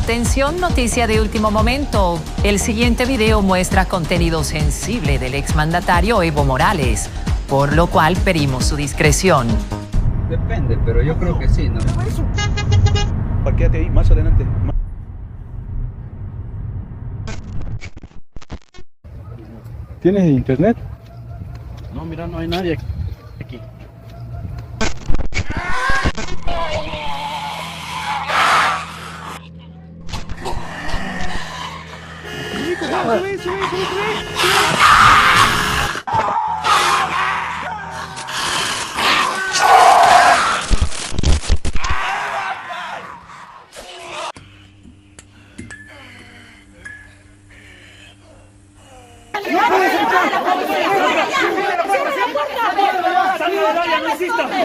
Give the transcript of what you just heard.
Atención, noticia de último momento. El siguiente video muestra contenido sensible del exmandatario Evo Morales, por lo cual pedimos su discreción. Depende, pero yo creo que sí, ¿no? Parquéate ahí, más adelante. ¿Tienes internet? No, mira, no hay nadie aquí. ¡Salud, no insista!